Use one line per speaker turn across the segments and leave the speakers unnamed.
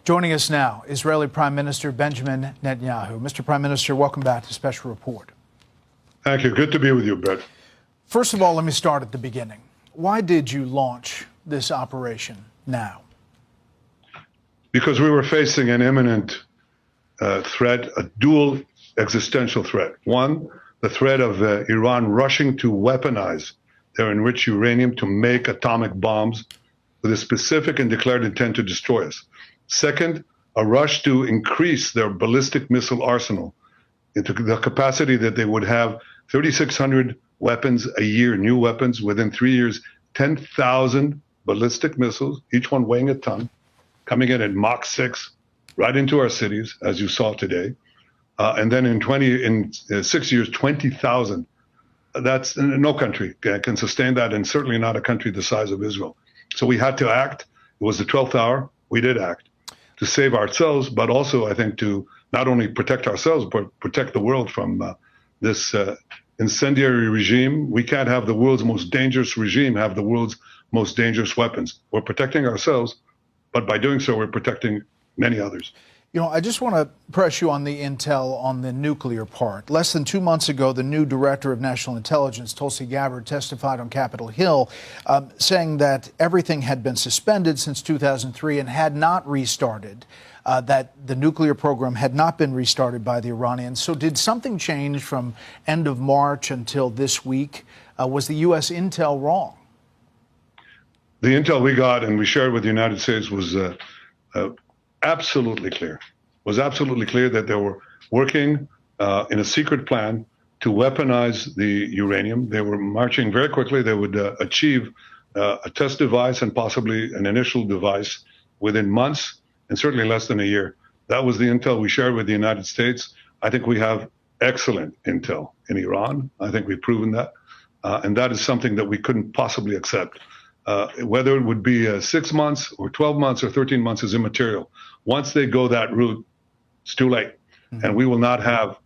Joining us now, Israeli Prime Minister Benjamin Netanyahu. Mr. Prime Minister, welcome back to Special Report.
Thank you. Good to be with you, Brett.
First of all, let me start at the beginning. Why did you launch this operation now?
Because we were facing an imminent threat, a dual existential threat. One, the threat of Iran rushing to weaponize their enriched uranium to make atomic bombs with a specific and declared intent to destroy us. Second, a rush to increase their ballistic missile arsenal into the capacity that they would have 3,600 weapons a year, new weapons within 3 years, 10,000 ballistic missiles, each one weighing a ton, coming in at Mach 6, right into our cities, as you saw today. And then in 6 years, 20,000. That's no country can sustain that, and certainly not a country the size of Israel. So we had to act. It was the 12th hour. We did act to save ourselves, but also, I think, to not only protect ourselves, but protect the world from this incendiary regime. We can't have the world's most dangerous regime have the world's most dangerous weapons. We're protecting ourselves, but by doing so, we're protecting many others.
You know, I just want to press you on the intel on the nuclear part. Less than 2 months ago, the new director of national intelligence, Tulsi Gabbard, testified on Capitol Hill, saying that everything had been suspended since 2003 and had not restarted, that the nuclear program had not been restarted by the Iranians. So did something change from end of March until this week? Was the U.S. intel wrong?
The intel we got and we shared with the United States was absolutely clear. Was absolutely clear that they were working in a secret plan to weaponize the uranium. They were marching very quickly. They would achieve a test device and possibly an initial device within months and certainly less than a year. That was the intel we shared with the United States. I think we have excellent intel in Iran. I think we've proven that. And that is something that we couldn't possibly accept. Whether it would be 6 months or 12 months or 13 months is immaterial. Once they go that route, it's too late. Mm-hmm. And we will not have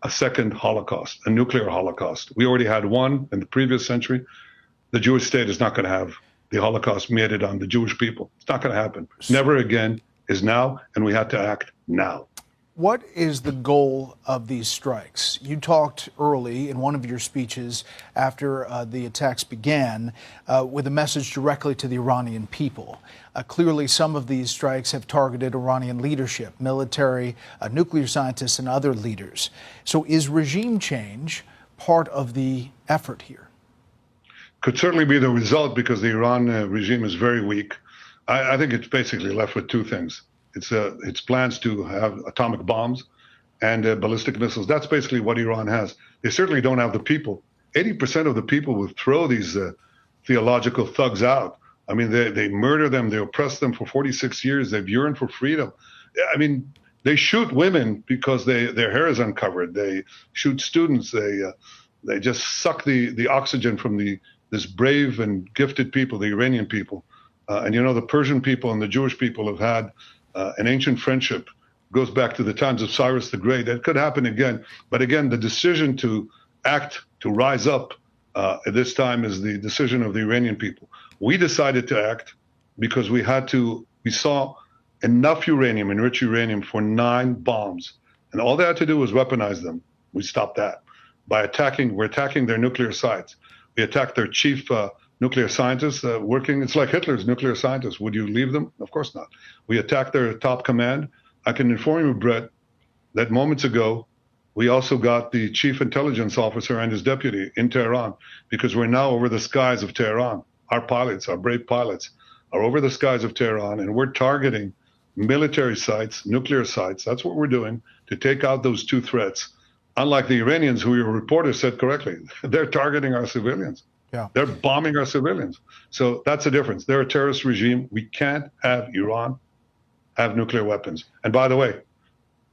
a second Holocaust, a nuclear Holocaust. We already had one in the previous century. The Jewish state is not going to have the Holocaust meted on the Jewish people. It's not going to happen. Never again is now, and we had to act now.
What is the goal of these strikes? You talked early in one of your speeches after the attacks began with a message directly to the Iranian people. Clearly, some of these strikes have targeted Iranian leadership, military, nuclear scientists, and other leaders. So is regime change part of the effort here?
Could certainly be the result because the Iran regime is very weak. I think it's basically left with two things. It's plans to have atomic bombs and ballistic missiles. That's basically what Iran has. They certainly don't have the people. 80% of the people will throw these theological thugs out. I mean, they murder them. They oppress them for 46 years. They've yearned for freedom. I mean, they shoot women because their hair is uncovered. They shoot students. They just suck the oxygen from this brave and gifted people, the Iranian people. And, you know, the Persian people and the Jewish people have had an ancient friendship, goes back to the times of Cyrus the Great. That could happen again. But again, the decision to act, to rise up at this time is the decision of the Iranian people. We decided to act because we saw enough uranium, enriched uranium, for 9 bombs. And all they had to do was weaponize them. We stopped that by we're attacking their nuclear sites. We attacked their chief nuclear scientists working. It's like Hitler's nuclear scientists. Would you leave them? Of course not. We attacked their top command. I can inform you, Brett, that moments ago, we also got the chief intelligence officer and his deputy in Tehran because we're now over the skies of Tehran. Our pilots, our brave pilots, are over the skies of Tehran, and we're targeting military sites, nuclear sites. That's what we're doing to take out those two threats. Unlike the Iranians, who your reporter said correctly, they're targeting our civilians. Yeah. They're bombing our civilians. So that's the difference. They're a terrorist regime. We can't have Iran have nuclear weapons. And by the way,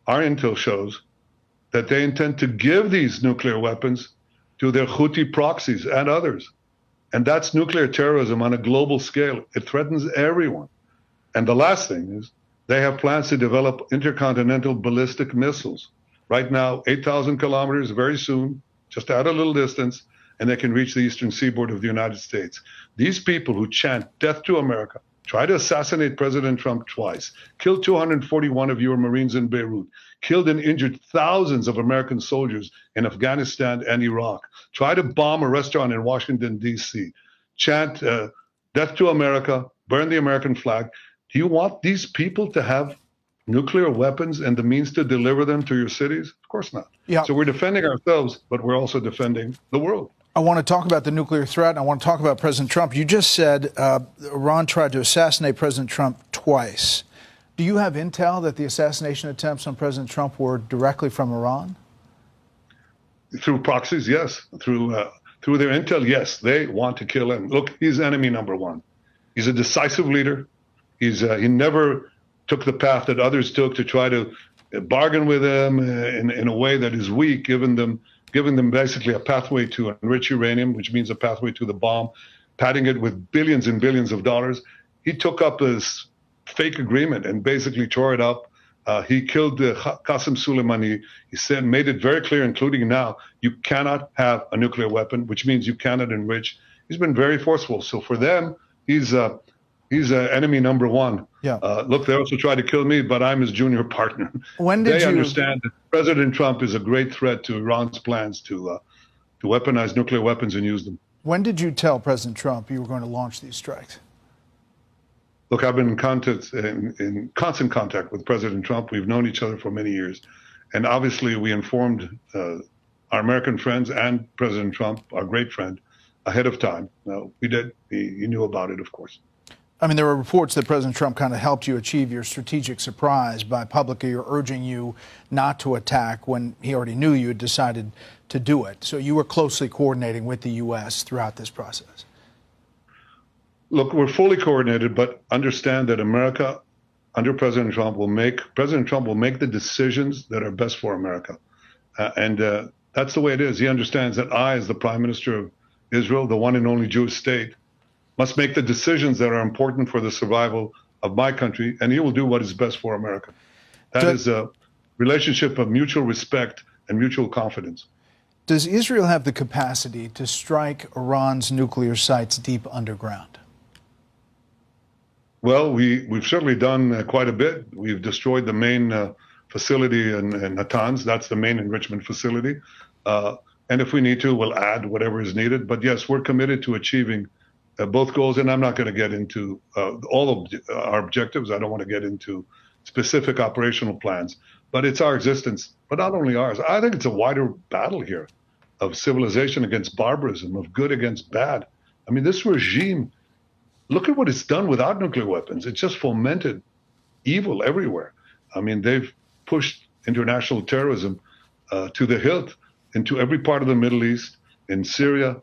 our intel shows that they intend to give these nuclear weapons to their Houthi proxies and others. And that's nuclear terrorism on a global scale. It threatens everyone. And the last thing is they have plans to develop intercontinental ballistic missiles. Right now, 8,000 kilometers, very soon, just at a little distance, and they can reach the eastern seaboard of the United States. These people who chant death to America, tried to assassinate President Trump twice, killed 241 of your Marines in Beirut, killed and injured thousands of American soldiers in Afghanistan and Iraq, tried to bomb a restaurant in Washington, D.C., chant death to America, burn the American flag. Do you want these people to have nuclear weapons and the means to deliver them to your cities? Of course not.
Yeah.
So we're defending ourselves, but we're also defending the world.
I want to talk about the nuclear threat, and I want to talk about President Trump. You just said Iran tried to assassinate President Trump twice. Do you have intel that the assassination attempts on President Trump were directly from Iran?
Through proxies, yes. Through their intel, yes. They want to kill him. Look, he's enemy number one. He's a decisive leader. He never took the path that others took to try to bargain with them in a way that is weak, giving them basically a pathway to enrich uranium, which means a pathway to the bomb, padding it with billions and billions of dollars. He took up this fake agreement and basically tore it up. He killed Qasem Soleimani. He made it very clear, including now, you cannot have a nuclear weapon, which means you cannot enrich. He's been very forceful. So for them, he's enemy number one.
Yeah.
Look, they also tried to kill me, but I'm his junior partner.
When did
they
you
understand that President Trump is a great threat to Iran's plans to weaponize nuclear weapons and use them?
When did you tell President Trump you were going to launch these strikes?
Look, I've been in constant contact with President Trump. We've known each other for many years. And obviously, we informed our American friends and President Trump, our great friend, ahead of time. We did. He knew about it, of course.
I mean, there were reports that President Trump kind of helped you achieve your strategic surprise by publicly urging you not to attack when he already knew you had decided to do it. So you were closely coordinating with the U.S. throughout this process.
Look, we're fully coordinated, but understand that America, under President Trump, will make the decisions that are best for America. And that's the way it is. He understands that I, as the Prime Minister of Israel, the one and only Jewish state, must make the decisions that are important for the survival of my country, and he will do what is best for America. That is a relationship of mutual respect and mutual confidence.
Does Israel have the capacity to strike Iran's nuclear sites deep underground?
Well, we've certainly done quite a bit. We've destroyed the main facility in Natanz. That's the main enrichment facility. And if we need to, we'll add whatever is needed. But yes, we're committed to achieving both goals, and I'm not going to get into all of our objectives. I don't want to get into specific operational plans, but it's our existence, but not only ours. I think it's a wider battle here of civilization against barbarism, of good against bad. I mean, this regime, look at what it's done without nuclear weapons. It's just fomented evil everywhere. I mean, they've pushed international terrorism to the hilt into every part of the Middle East, in Syria,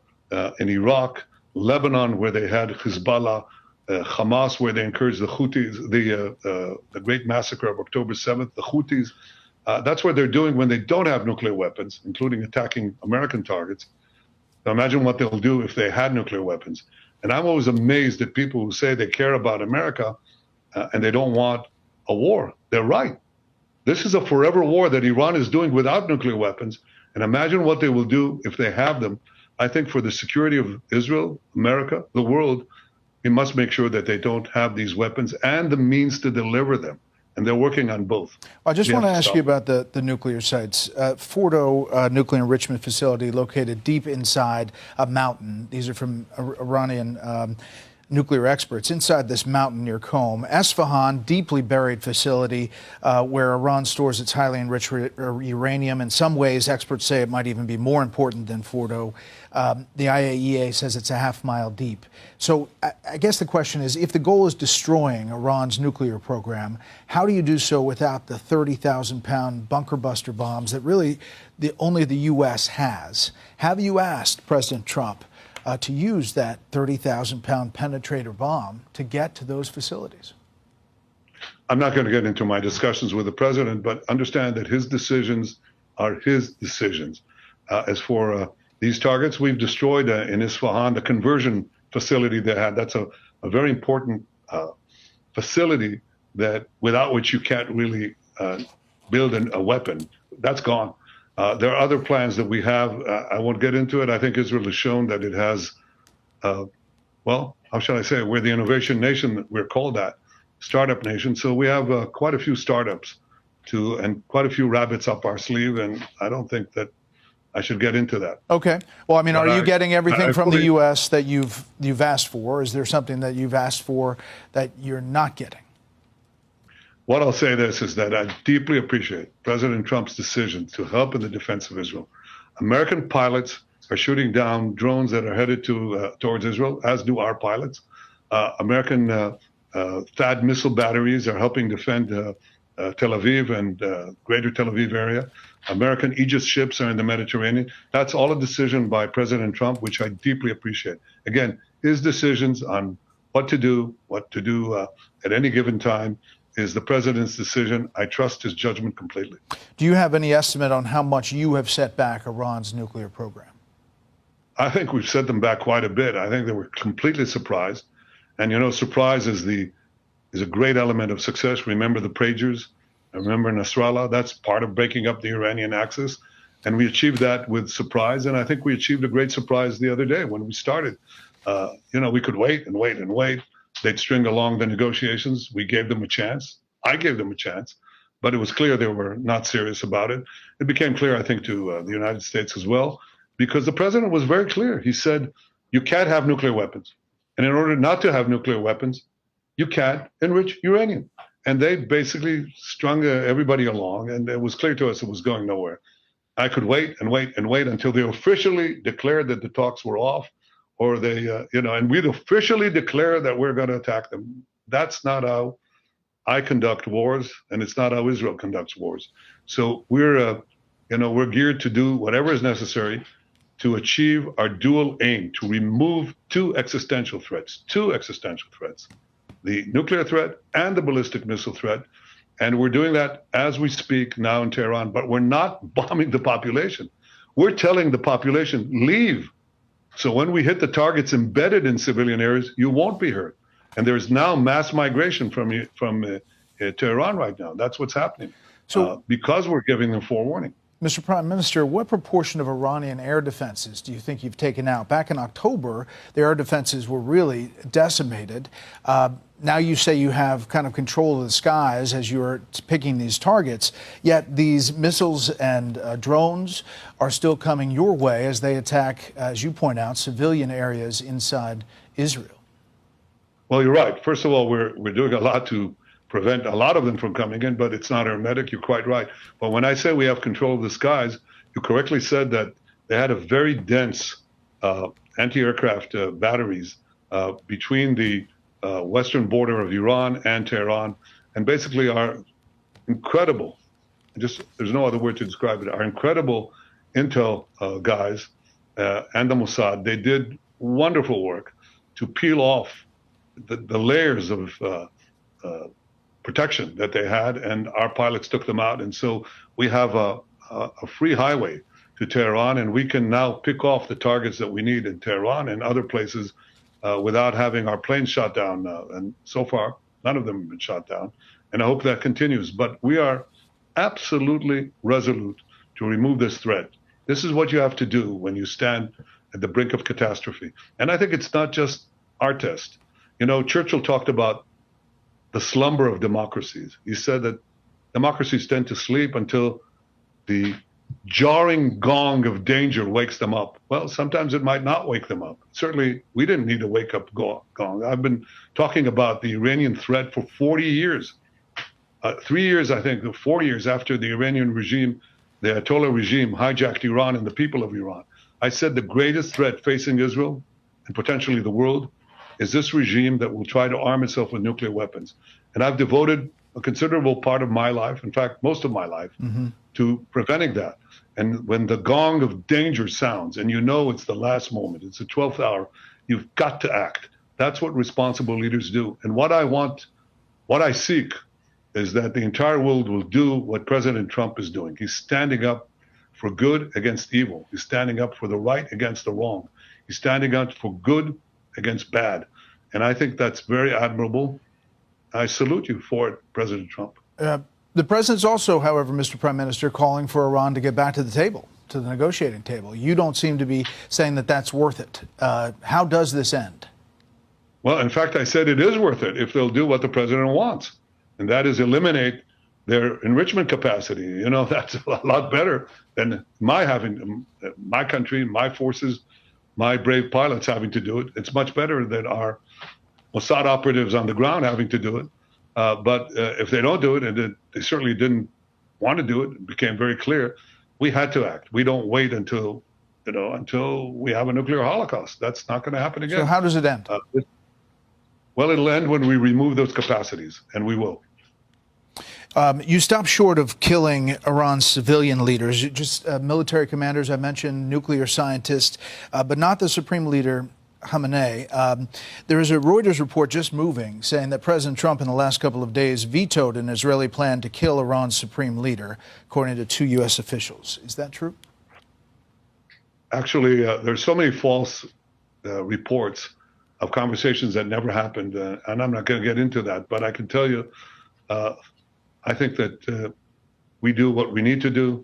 in Iraq, Lebanon, where they had Hezbollah, Hamas, where they encouraged the Houthis, the great massacre of October 7th, the Houthis. That's what they're doing when they don't have nuclear weapons, including attacking American targets. Now imagine what they'll do if they had nuclear weapons. And I'm always amazed at people who say they care about America and they don't want a war. They're right. This is a forever war that Iran is doing without nuclear weapons. And imagine what they will do if they have them. I think for the security of Israel, America, the world, we must make sure that they don't have these weapons and the means to deliver them. And they're working on both.
I just want to ask you about the nuclear sites. Fordo nuclear enrichment facility located deep inside a mountain. These are from Iranian nuclear experts. Inside this mountain near Qom. Esfahan, deeply buried facility where Iran stores its highly enriched uranium. In some ways, experts say it might even be more important than Fordo. The IAEA says it's a half-mile deep. So I guess the question is, if the goal is destroying Iran's nuclear program, how do you do so without the 30,000-pound bunker buster bombs that really only the U.S. has? Have you asked President Trump to use that 30,000-pound penetrator bomb to get to those facilities?
I'm not going to get into my discussions with the president, but understand that his decisions are his decisions. As for these targets, we've destroyed in Isfahan the conversion facility they had. That's a very important facility that without which you can't really build a weapon. That's gone. There are other plans that we have. I won't get into it. I think Israel has shown that it has, how shall I say, we're the innovation nation that we're called that, startup nation. So we have quite a few startups and quite a few rabbits up our sleeve. And I don't think that I should get into that.
Okay. Well, I mean, are you getting everything from the
fully-
U.S. that you've asked for? Is there something that you've asked for that you're not getting?
What I'll say this is that I deeply appreciate President Trump's decision to help in the defense of Israel. American pilots are shooting down drones that are headed towards Israel, as do our pilots. American THAAD missile batteries are helping defend Tel Aviv and greater Tel Aviv area. American Aegis ships are in the Mediterranean. That's all a decision by President Trump, which I deeply appreciate. Again, his decisions on what to do at any given time is the president's decision. I trust his judgment completely.
Do you have any estimate on how much you have set back Iran's nuclear program?
I think we've set them back quite a bit. I think they were completely surprised. And, you know, surprise is a great element of success. Remember the Pagers? Remember Nasrallah? That's part of breaking up the Iranian axis. And we achieved that with surprise. And I think we achieved a great surprise the other day when we started. You know, we could wait and wait and wait. They'd string along the negotiations. We gave them a chance. I gave them a chance. But it was clear they were not serious about it. It became clear, I think, to the United States as well, because the president was very clear. He said, you can't have nuclear weapons. And in order not to have nuclear weapons, you can't enrich uranium. And they basically strung everybody along. And it was clear to us it was going nowhere. I could wait and wait and wait until they officially declared that the talks were off, or they, you know, and we'd officially declare that we're going to attack them. That's not how I conduct wars, and it's not how Israel conducts wars. So we're, you know, we're geared to do whatever is necessary to achieve our dual aim, to remove two existential threats, the nuclear threat and the ballistic missile threat. And we're doing that as we speak now in Tehran, but we're not bombing the population. We're telling the population, leave. So when we hit the targets embedded in civilian areas, you won't be hurt. And there's now mass migration from Tehran right now. That's what's happening. So because we're giving them forewarning.
Mr. Prime Minister, what proportion of Iranian air defenses do you think you've taken out? Back in October, the air defenses were really decimated. Now you say you have kind of control of the skies as you're picking these targets, yet these missiles and drones are still coming your way as they attack, as you point out, civilian areas inside Israel.
Well, you're right. First of all, we're doing a lot to prevent a lot of them from coming in, but it's not hermetic. You're quite right. But when I say we have control of the skies, you correctly said that they had a very dense anti-aircraft batteries between the western border of Iran and Tehran, and basically our incredible, there's no other word to describe it, our incredible intel guys and the Mossad, they did wonderful work to peel off the layers of protection that they had, and our pilots took them out. And so we have a free highway to Tehran, and we can now pick off the targets that we need in Tehran and other places without having our planes shot down. And so far, none of them have been shot down. And I hope that continues. But we are absolutely resolute to remove this threat. This is what you have to do when you stand at the brink of catastrophe. And I think it's not just our test. You know, Churchill talked about the slumber of democracies. He said that democracies tend to sleep until the jarring gong of danger wakes them up. Well, sometimes it might not wake them up. Certainly, we didn't need a wake-up gong. I've been talking about the Iranian threat for 40 years. 3 years, I think, 4 years after the Iranian regime, the Ayatollah regime, hijacked Iran and the people of Iran. I said the greatest threat facing Israel and potentially the world is this regime that will try to arm itself with nuclear weapons. And I've devoted a considerable part of my life, in fact, most of my life, to preventing that. And when the gong of danger sounds, and you know it's the last moment, it's the 12th hour, you've got to act. That's what responsible leaders do. And what I seek is that the entire world will do what President Trump is doing. He's standing up for good against evil. He's standing up for the right against the wrong. He's standing up for good against bad. And I think that's very admirable. I salute you for it, President Trump.
The president's also, however, Mr. Prime Minister, calling for Iran to get back to the table, to the negotiating table. You don't seem to be saying that that's worth it. How does this end?
Well, in fact, I said it is worth it if they'll do what the president wants, and that is eliminate their enrichment capacity. You know, that's a lot better than my country, my forces, my brave pilots having to do it. It's much better than our Mossad operatives on the ground having to do it. But if they don't do it, and they certainly didn't want to do it, it became very clear, we had to act. We don't wait until we have a nuclear holocaust. That's not going to happen again.
So how does it end?
Well, it'll end when we remove those capacities, and we will.
You stop short of killing Iran's civilian leaders, just military commanders, I mentioned, nuclear scientists, but not the supreme leader, Khamenei. There is a Reuters report just moving saying that President Trump in the last couple of days vetoed an Israeli plan to kill Iran's supreme leader, according to 2 U.S. officials. Is that true?
Actually, there's so many false reports of conversations that never happened, and I'm not going to get into that, but I can tell you, I think that we do what we need to do.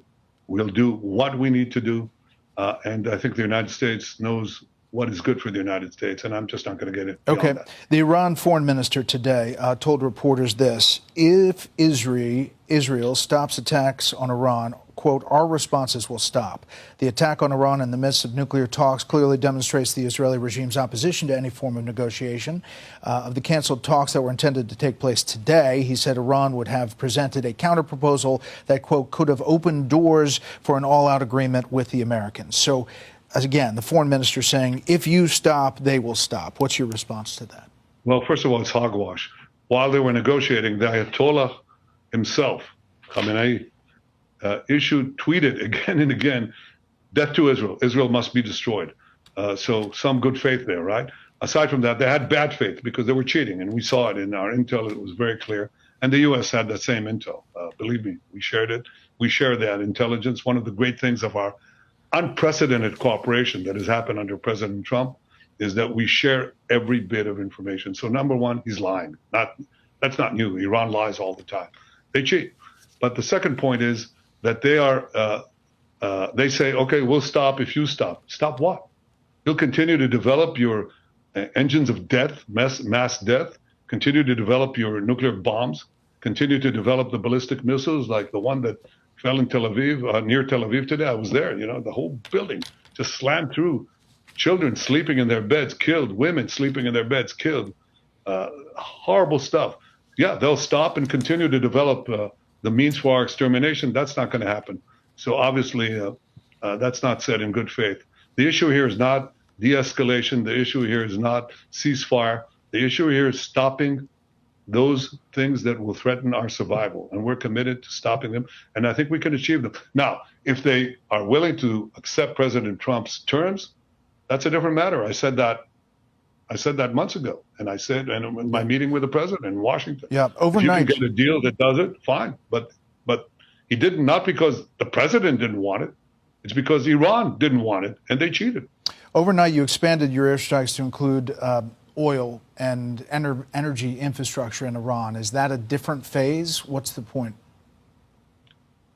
We'll do what we need to do. And I think the United States knows what is good for the United States. And I'm just not going to get it.
Okay.
That.
The Iran foreign minister today told reporters this: if Israel stops attacks on Iran, quote, our responses will stop. The attack on Iran in the midst of nuclear talks clearly demonstrates the Israeli regime's opposition to any form of negotiation. Of the canceled talks that were intended to take place today, he said Iran would have presented a counterproposal that, quote, could have opened doors for an all-out agreement with the Americans. So, again, the foreign minister saying, if you stop, they will stop. What's your response to that?
Well, first of all, it's hogwash. While they were negotiating, the Ayatollah himself, Khamenei, tweeted again and again, death to Israel. Israel must be destroyed. So some good faith there, right? Aside from that, they had bad faith because they were cheating. And we saw it in our intel. It was very clear. And the U.S. had that same intel. Believe me, we shared it. We share that intelligence. One of the great things of our unprecedented cooperation that has happened under President Trump is that we share every bit of information. So number one, he's lying. That's not new. Iran lies all the time. They cheat. But the second point is that they say, okay, we'll stop if you stop. Stop what? You'll continue to develop your engines of death, mass death, continue to develop your nuclear bombs, continue to develop the ballistic missiles like the one that fell in Tel Aviv, near Tel Aviv today. I was there, the whole building just slammed through. Children sleeping in their beds, killed. Women sleeping in their beds, killed. Horrible stuff. Yeah, they'll stop and continue to develop the means for our extermination. That's not going to happen. So obviously, that's not said in good faith. The issue here is not de-escalation. The issue here is not ceasefire. The issue here is stopping those things that will threaten our survival. And we're committed to stopping them. And I think we can achieve them. Now, if they are willing to accept President Trump's terms, that's a different matter. I said that months ago. And I said, and in my meeting with the president in Washington,
overnight,
if you can get a deal that does it, fine. But he didn't, not because the president didn't want it. It's because Iran didn't want it, and they cheated.
Overnight, you expanded your airstrikes to include oil and energy infrastructure in Iran. Is that a different phase? What's the point?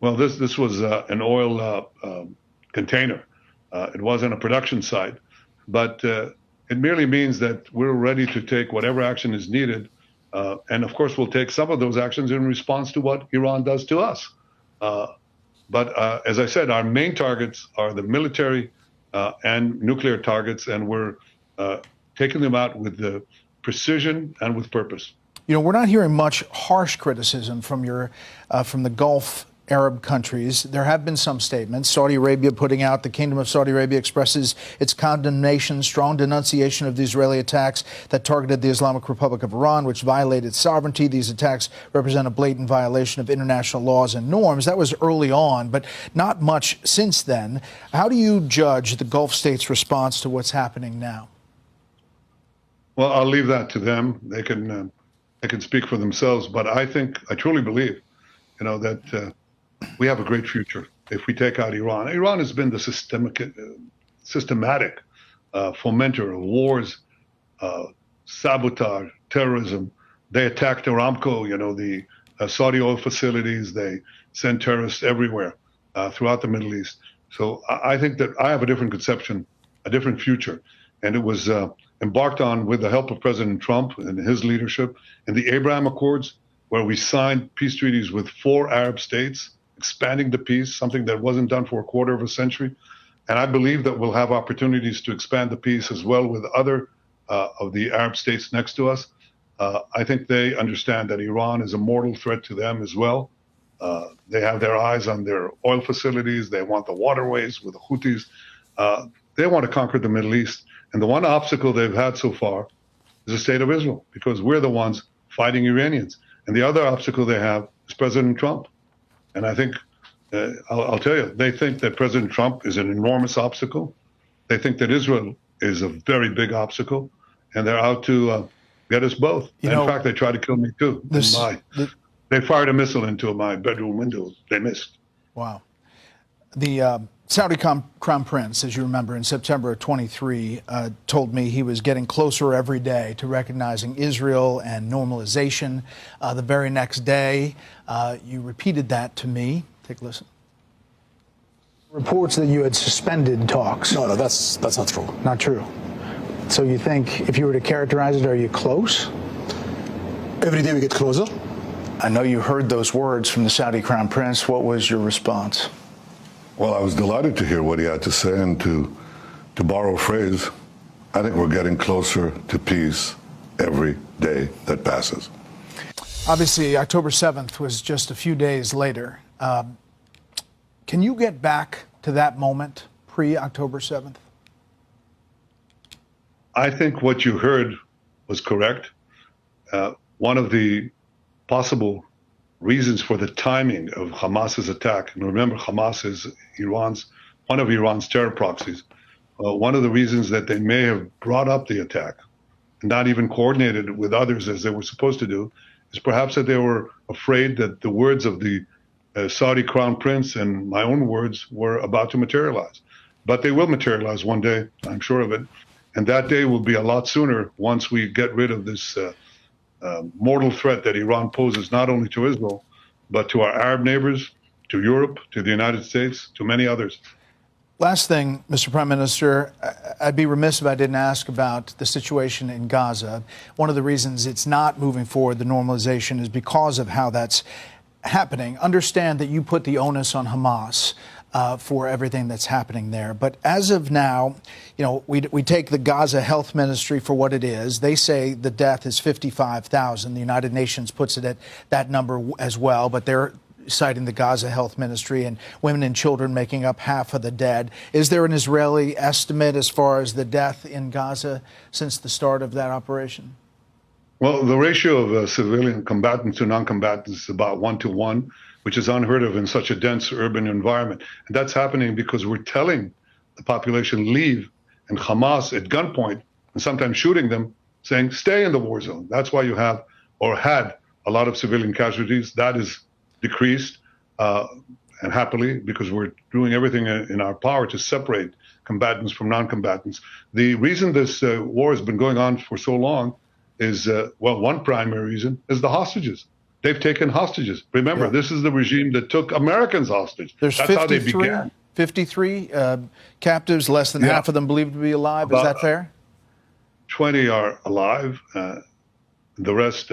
Well, this was an oil container. It wasn't a production site, but it merely means that we're ready to take whatever action is needed. And of course, we'll take some of those actions in response to what Iran does to us. But as I said, our main targets are the military and nuclear targets, and we're taking them out with the precision and with purpose.
We're not hearing much harsh criticism from the Gulf Arab countries. There have been some statements. Saudi Arabia putting out, the Kingdom of Saudi Arabia expresses its condemnation, strong denunciation of the Israeli attacks that targeted the Islamic Republic of Iran, which violated sovereignty. These attacks represent a blatant violation of international laws and norms. That was early on, but not much since then. How do you judge the Gulf states' response to what's happening now?
Well, I'll leave that to them. They can speak for themselves. But I truly believe, that we have a great future if we take out Iran. Iran has been the systematic fomenter of wars, sabotage, terrorism. They attacked Aramco, the Saudi oil facilities. They send terrorists everywhere throughout the Middle East. So I think that I have a different conception, a different future. And it was embarked on with the help of President Trump and his leadership in the Abraham Accords, where we signed peace treaties with 4 Arab states, expanding the peace, something that wasn't done for a quarter of a century. And I believe that we'll have opportunities to expand the peace as well with other of the Arab states next to us. I think they understand that Iran is a mortal threat to them as well. They have their eyes on their oil facilities. They want the waterways with the Houthis. They want to conquer the Middle East. And the one obstacle they've had so far is the state of Israel, because we're the ones fighting Iranians. And the other obstacle they have is President Trump. And I think, I'll tell you, they think that President Trump is an enormous obstacle. They think that Israel is a very big obstacle. And they're out to get us both. In fact, they tried to kill me too. They fired a missile into my bedroom window. They missed.
Wow. The Saudi Crown Prince, as you remember, in September of 23, told me he was getting closer every day to recognizing Israel and normalization. The very next day, you repeated that to me. Take a listen. Reports that you had suspended talks.
No, that's not true.
Not true. So you think, if you were to characterize it, are you close?
Every day we get closer.
I know you heard those words from the Saudi Crown Prince. What was your response?
Well, I was delighted to hear what he had to say, and to borrow a phrase, I think we're getting closer to peace every day that passes.
Obviously, October 7th was just a few days later. Can you get back to that moment, pre-October 7th?
I think what you heard was correct. One of the possible reasons for the timing of Hamas's attack, and remember, Hamas is one of Iran's terror proxies. One of the reasons that they may have brought up the attack, and not even coordinated it with others as they were supposed to do, is perhaps that they were afraid that the words of the Saudi Crown Prince and my own words were about to materialize. But they will materialize one day, I'm sure of it. And that day will be a lot sooner once we get rid of this mortal threat that Iran poses not only to Israel, but to our Arab neighbors, to Europe, to the United States, to many others.
Last thing, Mr. Prime Minister, I'd be remiss if I didn't ask about the situation in Gaza. One of the reasons it's not moving forward, the normalization, is because of how that's happening. Understand that you put the onus on Hamas for everything that's happening there. But as of now, you know, we take the Gaza Health Ministry for what it is. They say the death is 55,000. The United Nations puts it at that number as well, but they're citing the Gaza Health Ministry, and women and children making up half of the dead. Is there an Israeli estimate as far as the death in Gaza since the start of that operation?
Well, the ratio of civilian combatants to non-combatants is about 1-to-1, which is unheard of in such a dense urban environment. And that's happening because we're telling the population leave, and Hamas at gunpoint, and sometimes shooting them, saying stay in the war zone. That's why you have, or had, a lot of civilian casualties. That is decreased, and happily, because we're doing everything in our power to separate combatants from non-combatants. The reason this war has been going on for so long is, well, one primary reason is the hostages. They've taken hostages. Remember, this is the regime that took Americans hostage.
There's
That's how they began.
53 captives, less than half of them believed to be alive. Is that fair?
20 are alive. The rest,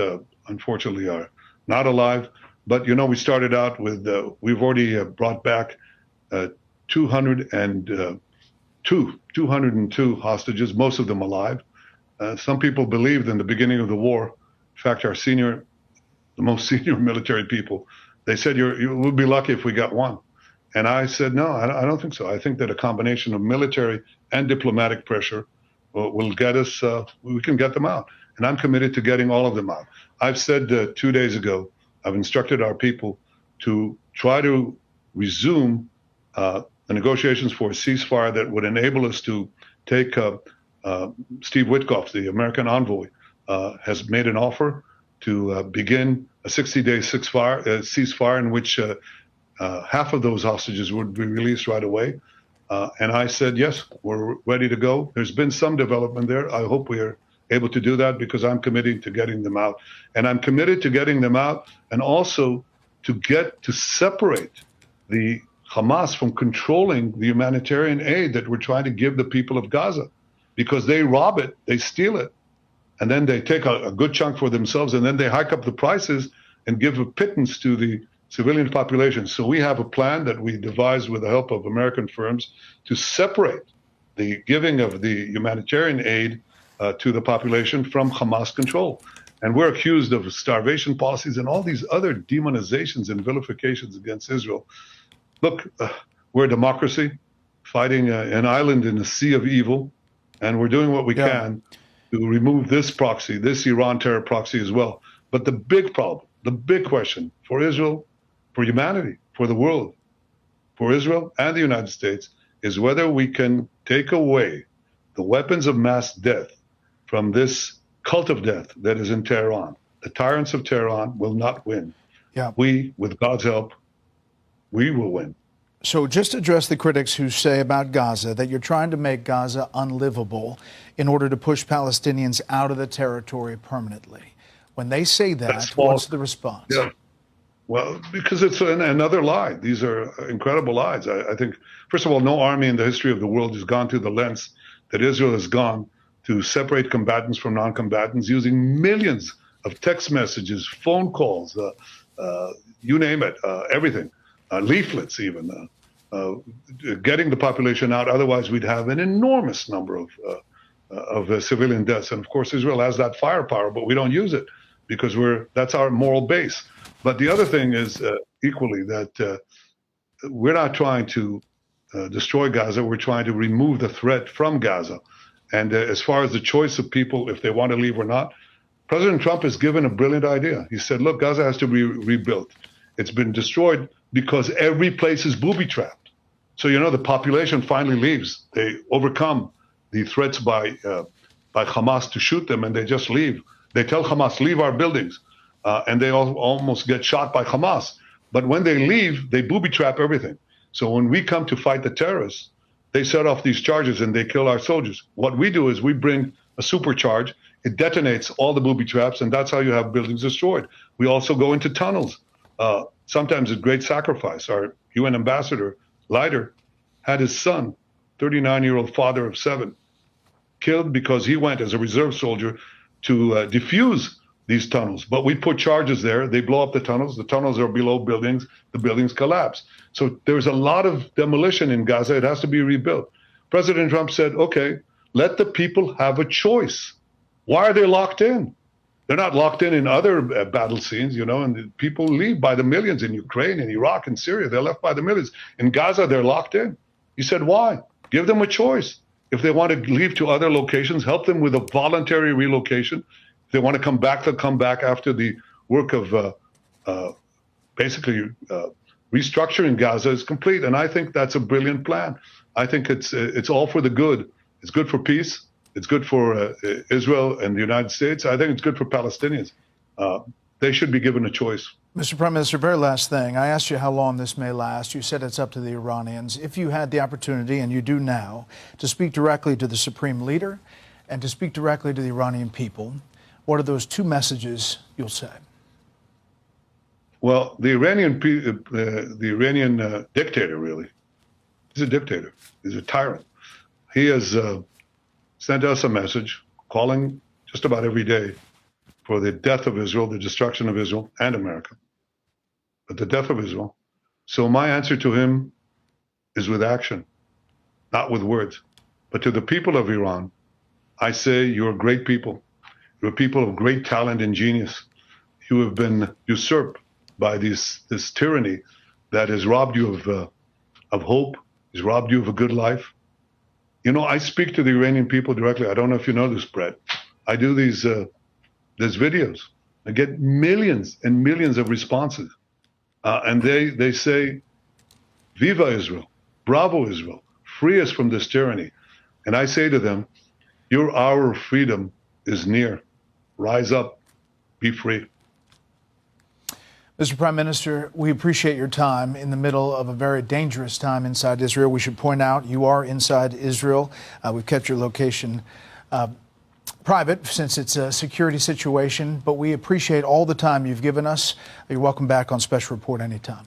unfortunately, are not alive. But, you know, we started out with, we've already brought back 202 hostages, most of them alive. Some people believed in the beginning of the war, in fact, the most senior military people, they said, you will be lucky if we got one. And I said, no, I don't think so. I think that a combination of military and diplomatic pressure will get us, we can get them out. And I'm committed to getting all of them out. I've said 2 days ago, I've instructed our people to try to resume the negotiations for a ceasefire that would enable us to take Steve Witkoff, the American envoy, has made an offer to begin a 60-day ceasefire in which half of those hostages would be released right away. And I said, yes, we're ready to go. There's been some development there. I hope we are able to do that because I'm committed to getting them out. And I'm committed to getting them out and also to separate the Hamas from controlling the humanitarian aid that we're trying to give the people of Gaza. because they rob it, they steal it, and then they take a good chunk for themselves, and then they hike up the prices and give a pittance to the civilian population. So we have a plan that we devised with the help of American firms to separate the giving of the humanitarian aid to the population from Hamas control. And we're accused of starvation policies and all these other demonizations and vilifications against Israel. Look, we're a democracy fighting an island in a sea of evil, and we're doing what we can to remove this proxy, this Iran terror proxy as well. But the big problem, the big question for Israel, for humanity, for the world, for Israel and the United States is whether we can take away the weapons of mass death from this cult of death that is in Tehran. The tyrants of Tehran will not win. We, with God's help, we will win.
So just address the critics who say about Gaza that you're trying to make Gaza unlivable in order to push Palestinians out of the territory permanently. When they say that, what's the response?
Yeah. Well, because it's another lie. These are incredible lies. I think, first of all, no army in the history of the world has gone to the lengths that Israel has gone to separate combatants from non-combatants using millions of text messages, phone calls, you name it, everything, leaflets even, getting the population out. Otherwise, we'd have an enormous number of civilian deaths. And of course, Israel has that firepower, but we don't use it because that's our moral base. But the other thing is equally that we're not trying to destroy Gaza. We're trying to remove the threat from Gaza. And as far as the choice of people, if they want to leave or not, President Trump has given a brilliant idea. He said, look, Gaza has to be rebuilt. It's been destroyed because every place is booby-trapped. So, the population finally leaves. They overcome the threats by Hamas to shoot them, and they just leave. They tell Hamas, leave our buildings. And they almost get shot by Hamas. But when they leave, they booby-trap everything. So when we come to fight the terrorists, they set off these charges and they kill our soldiers. What we do is we bring a supercharge. It detonates all the booby traps, and that's how you have buildings destroyed. We also go into tunnels, sometimes at great sacrifice. Our UN ambassador, Leiter, had his son, 39-year-old father of 7, killed because he went as a reserve soldier to defuse these tunnels. But we put charges there. They blow up the tunnels. The tunnels are below buildings. The buildings collapse. So there's a lot of demolition in Gaza. It has to be rebuilt. President Trump said, okay, let the people have a choice. Why are they locked in? They're not locked in other battle scenes, and people leave by the millions in Ukraine, in Iraq, and Syria. They're left by the millions. In Gaza, they're locked in. He said, why? Give them a choice. If they want to leave to other locations, help them with a voluntary relocation. If they want to come back, they'll come back after the work of basically restructuring Gaza is complete. And I think that's a brilliant plan. I think it's all for the good. It's good for peace. It's good for Israel and the United States. I think it's good for Palestinians. They should be given a choice.
Mr. Prime Minister, very last thing. I asked you how long this may last. You said it's up to the Iranians. If you had the opportunity, and you do now, to speak directly to the Supreme Leader and to speak directly to the Iranian people, what are those two messages you'll say?
Well, the Iranian dictator, really, he's a dictator. He's a tyrant. He has sent us a message calling just about every day for the death of Israel, the destruction of Israel and America, but the death of Israel. So my answer to him is with action, not with words. But to the people of Iran, I say you're great people. You're people of great talent and genius. You have been usurped by this tyranny that has robbed you of hope, has robbed you of a good life. I speak to the Iranian people directly. I don't know if you know this, Brett. I do these videos. I get millions and millions of responses. And they say, Viva Israel, bravo Israel, free us from this tyranny. And I say to them, your hour of freedom is near. Rise up, be free.
Mr. Prime Minister, we appreciate your time in the middle of a very dangerous time inside Israel. We should point out you are inside Israel. We've kept your location private since it's a security situation, but we appreciate all the time you've given us. You're welcome back on Special Report anytime.